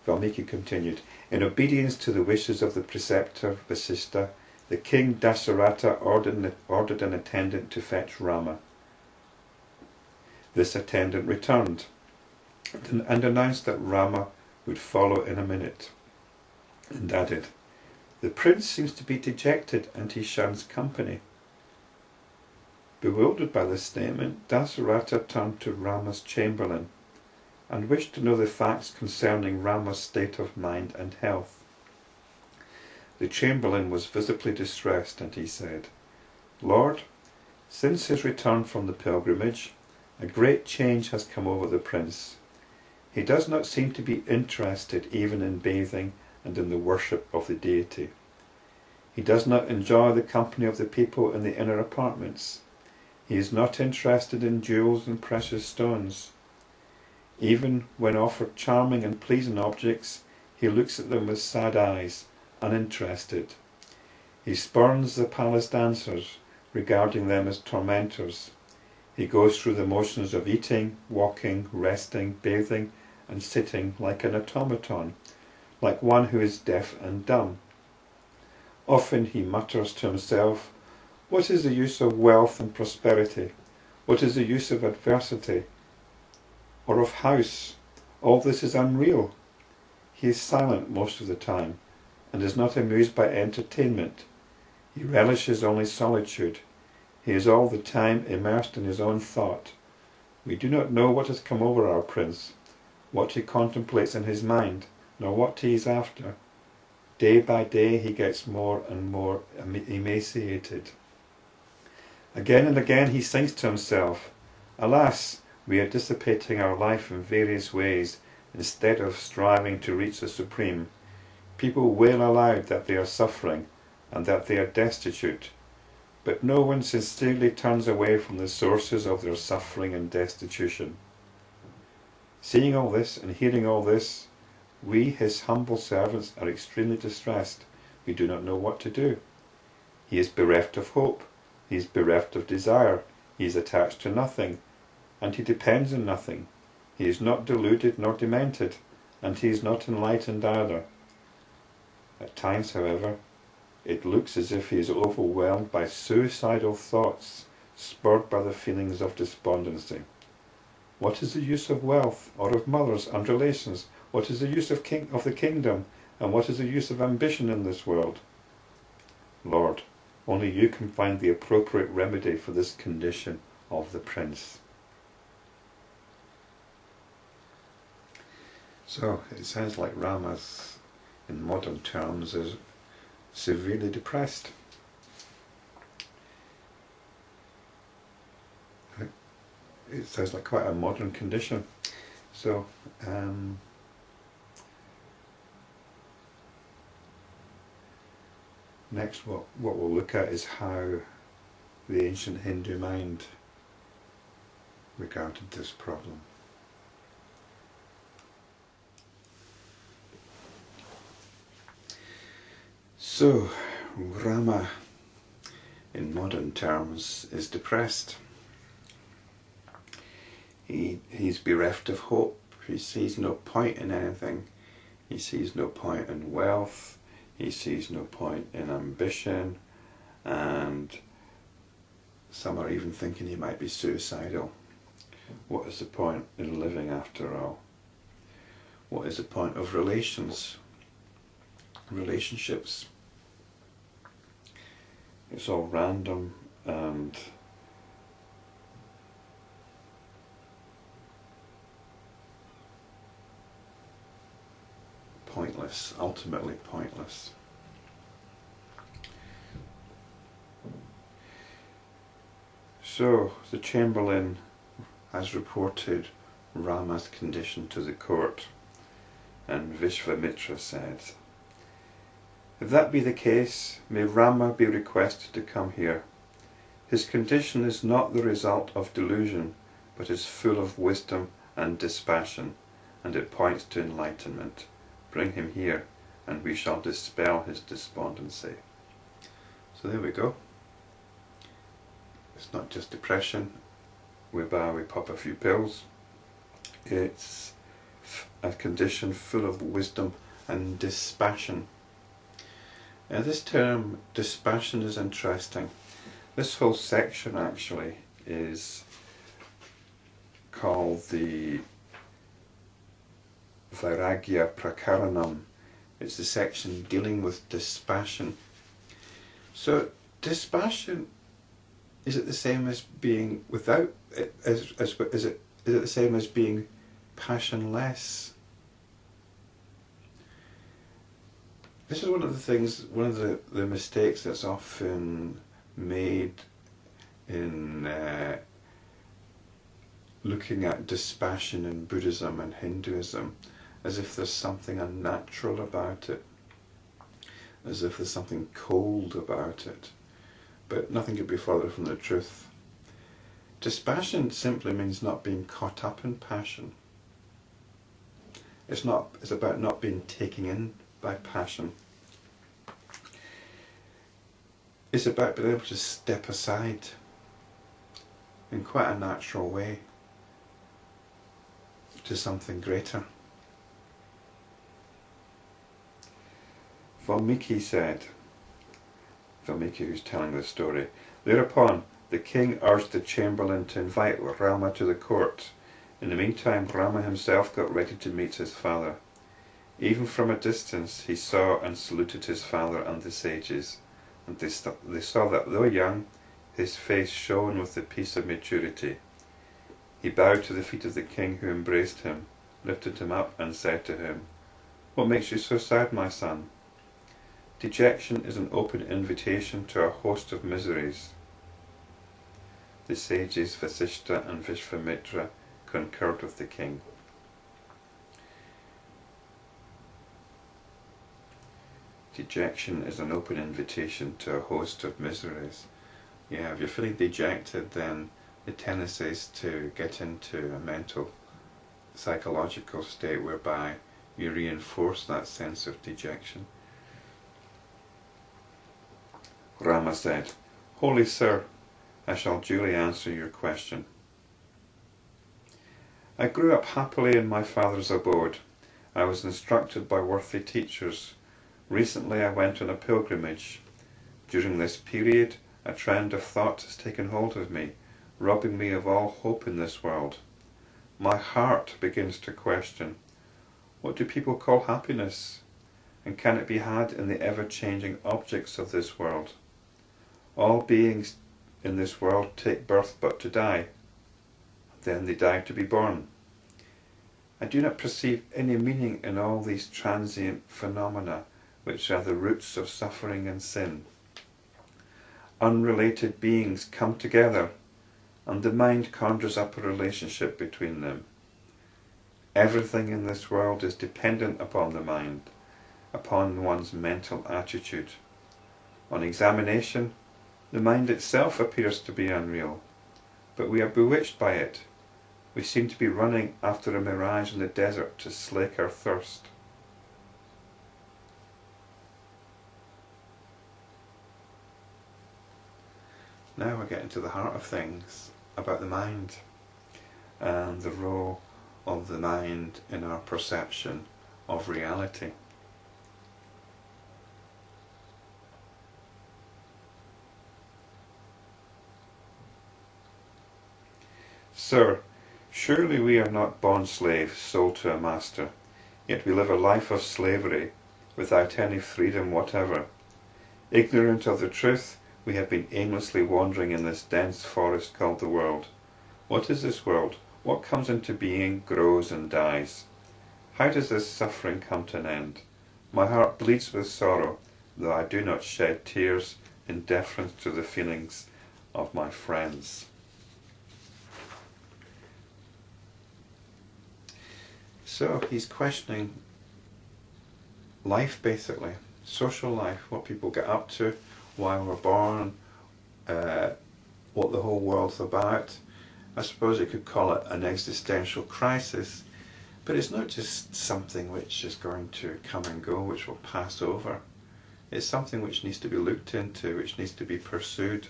Valmiki continued, in obedience to the wishes of the preceptor Vasistha, the king Dasaratha ordered an attendant to fetch Rama. This attendant returned and announced that Rama would follow in a minute, and added, the prince seems to be dejected and he shuns company. Bewildered by this statement, Dasaratha turned to Rama's chamberlain and wished to know the facts concerning Rama's state of mind and health. The chamberlain was visibly distressed, and he said, Lord, since his return from the pilgrimage, a great change has come over the prince. He does not seem to be interested even in bathing and in the worship of the deity. He does not enjoy the company of the people in the inner apartments. He is not interested in jewels and precious stones. Even when offered charming and pleasing objects, he looks at them with sad eyes, uninterested. He spurns the palace dancers, regarding them as tormentors. He goes through the motions of eating, walking, resting, bathing, and sitting like an automaton, like one who is deaf and dumb. Often he mutters to himself, what is the use of wealth and prosperity? What is the use of adversity? Or of house? All this is unreal. He is silent most of the time, and is not amused by entertainment. He relishes only solitude. He is all the time immersed in his own thought. We do not know what has come over our prince, what he contemplates in his mind, nor what he is after. Day by day he gets more and more emaciated. Again and again he thinks to himself, alas, we are dissipating our life in various ways instead of striving to reach the Supreme. People wail aloud that they are suffering and that they are destitute, but no one sincerely turns away from the sources of their suffering and destitution. Seeing all this and hearing all this, we, his humble servants, are extremely distressed. We do not know what to do. He is bereft of hope. He is bereft of desire. He is attached to nothing, and he depends on nothing. He is not deluded nor demented, and he is not enlightened either. At times, however, it looks as if he is overwhelmed by suicidal thoughts, spurred by the feelings of despondency. What is the use of wealth, or of mothers and relations? What is the use of the kingdom, and what is the use of ambition in this world? Lord, only you can find the appropriate remedy for this condition of the prince. So it sounds like Rama's, in modern terms, is severely depressed. It sounds like quite a modern condition. So next what we'll look at is how the ancient Hindu mind regarded this problem. So, Rama, in modern terms, is depressed. He's bereft of hope. He sees no point in anything. He sees no point in wealth. He sees no point in ambition. And some are even thinking he might be suicidal. What is the point in living after all? What is the point of relationships? It's all random and pointless, ultimately pointless. So the Chamberlain has reported Rama's condition to the court, and Visvamitra said, if that be the case, may Rama be requested to come here. His condition is not the result of delusion, but is full of wisdom and dispassion, and it points to enlightenment. Bring him here, and we shall dispel his despondency. So there we go. It's not just depression, whereby we pop a few pills. It's a condition full of wisdom and dispassion. Now this term dispassion is interesting. This whole section actually is called the Vairagya Prakaranam. It's the section dealing with dispassion. So dispassion, is it the same as being without? Is it the same as being passionless? This is one of the things, one of the mistakes that's often made in looking at dispassion in Buddhism and Hinduism, as if there's something unnatural about it, as if there's something cold about it. But nothing could be further from the truth. Dispassion simply means not being caught up in passion. It's about not being taken in by passion. It's about being able to step aside in quite a natural way to something greater. Valmiki said, Valmiki who's telling this story, thereupon the king urged the chamberlain to invite Rama to the court. In the meantime, Rama himself got ready to meet his father. Even from a distance he saw and saluted his father and the sages, and they saw that though young, his face shone with the peace of maturity. He bowed to the feet of the king, who embraced him, lifted him up, and said to him, "What makes you so sad, my son?" Dejection is an open invitation to a host of miseries. The sages Vasishta and Visvamitra concurred with the king. Dejection is an open invitation to a host of miseries. Yeah, if you're feeling dejected, then the tendency is to get into a mental, psychological state whereby you reinforce that sense of dejection. Rama said, "Holy sir, I shall duly answer your question. I grew up happily in my father's abode. I was instructed by worthy teachers. Recently I went on a pilgrimage. During this period, a trend of thought has taken hold of me, robbing me of all hope in this world. My heart begins to question, what do people call happiness? And can it be had in the ever-changing objects of this world? All beings in this world take birth but to die. Then they die to be born. I do not perceive any meaning in all these transient phenomena, which are the roots of suffering and sin. Unrelated beings come together, and the mind conjures up a relationship between them. Everything in this world is dependent upon the mind, upon one's mental attitude. On examination, the mind itself appears to be unreal, but we are bewitched by it. We seem to be running after a mirage in the desert to slake our thirst. Now we're getting to the heart of things, about the mind and the role of the mind in our perception of reality. Sir, surely we are not bond slaves sold to a master, yet we live a life of slavery without any freedom whatever. Ignorant of the truth, we have been aimlessly wandering in this dense forest called the world. What is this world? What comes into being, grows and dies? How does this suffering come to an end? My heart bleeds with sorrow, though I do not shed tears in deference to the feelings of my friends. So he's questioning life, basically, social life, what people get up to, why we're born, what the whole world's about. I suppose you could call it an existential crisis, but it's not just something which is going to come and go, which will pass over. It's something which needs to be looked into, which needs to be pursued.